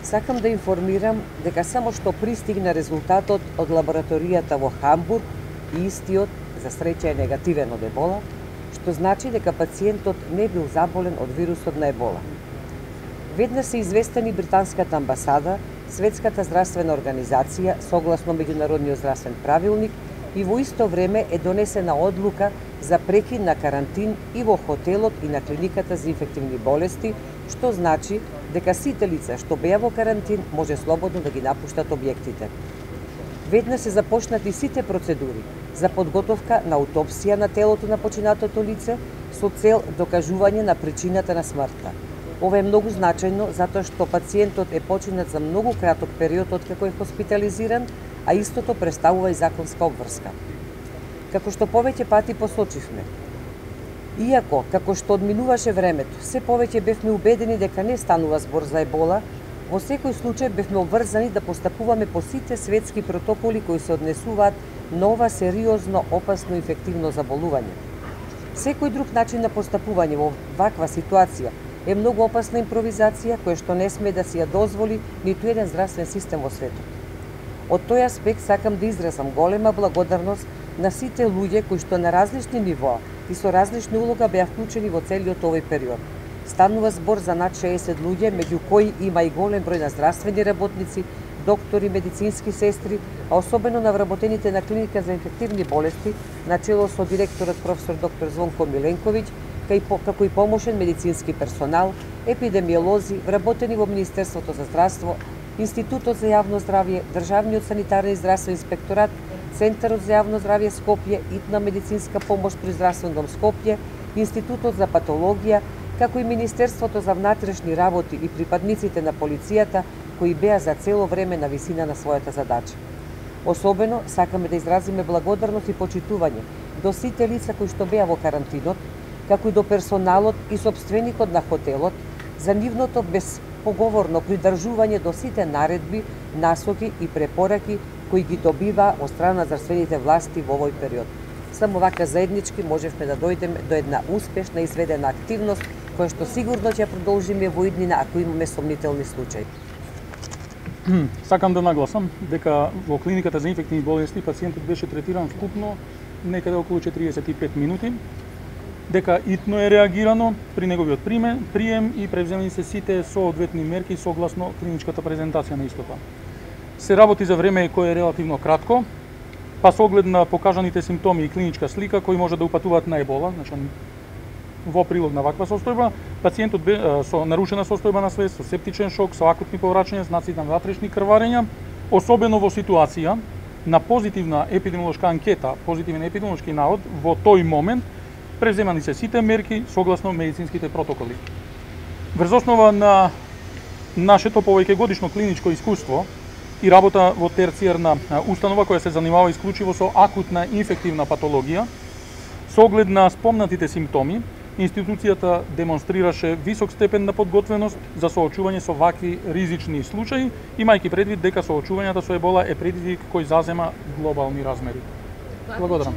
Сакам да информирам дека само што пристигна резултатот од лабораторијата во Хамбург и истиот за среќа е негативен од ебола, што значи дека пациентот не бил заболен од вирусот на ебола. Веднаш се известени британската амбасада, Светската здравствена организација согласно меѓународниот здравствен правилник и во исто време е донесена одлука за прекин на карантин и во хотелот и на клиниката за инфективни болести, што значи дека сите лица што беа во карантин може слободно да ги напуштат објектите. Веднаш се започнати сите процедури за подготовка на аутопсија на телото на починатото лице со цел докажување на причината на смртта. Ова е многу значајно затоа што пациентот е починат за многу краток период откако е хоспитализиран, а истото представува и законска обврска. Како што повеќе пати посочивме, иако како што одминуваше времето, се повеќе бевме убедени дека не станува збор за ебола, во секој случај бевме обврзани да постапуваме по сите светски протоколи кои се однесуваат на ова сериозно опасно инфективно заболување. Секој друг начин на постапување во ваква ситуација е многу опасна импровизација која што не сме да си ја дозволи ниту еден здравствен систем во светот. Од тој аспект сакам да изразам голема благодарност на сите луѓе кои што на различни нивоа и со различни улога беа вклучени во целиот овој период. Станува збор за над 60 луѓе, меѓу кои има и голем број на здравствени работници, доктори, медицински сестри, а особено на вработените на клиника за инфективни болести, начело со директорот професор доктор Звонко Миленковиќ, како и помошен медицински персонал, епидемиолози, вработени во Министерството за здравство, Институтот за јавно здравје, Државниот санитарен и здравствен инспекторат, Центарот за јавно здравје Скопје, итна медицинска помош при Здравствен дом Скопје, Институтот за патологија, како и Министерството за внатрешни работи и припадниците на полицијата, кои беа за цело време на висина на својата задача. Особено сакаме да изразиме благодарност и почитување до сите лица кои што беа во карантинот, како и до персоналот и сопственикот на хотелот, за нивното безпоговорно придржување до сите наредби, насоки и препораки кои ги добива од страна на здравствените власти во овој период. Само вака заеднички можевме да дојдеме до една успешна изведена активност, која што сигурно ќе продолжиме во иднина ако имаме сомнителни случаи. Сакам да нагласам дека во клиниката за инфективни болести пациентот беше третиран вкупно некаде околу 45 минути, дека итно е реагирано при неговиот прием и превземени се сите соодветни мерки согласно клиничката презентација на истото. Се работи за време кое е релативно кратко, па со оглед на покажаните симптоми и клиничка слика кои може да упатуваат на ебола, значи во прилог на ваква состојба, пациентот бе со нарушена состојба на свест, со септичен шок, со акутни повраќања, знаци на внатрешни крварења, особено во ситуација на позитивна епидемиолошка анкета, позитивен епидемиолошки навод, во тој момент преземани се сите мерки согласно медицинските протоколи. Врз основа на нашето повеќе годишно клиничко искуство и работа во терцијарна установа која се занимава исклучиво со акутна инфективна патологија, со оглед на спомнатите симптоми, институцијата демонстрираше висок степен на подготвеност за соочување со вакви ризични случаи, имајќи предвид дека соочувањето со ебола е предизвик кој зазема глобални размери. Благодарам.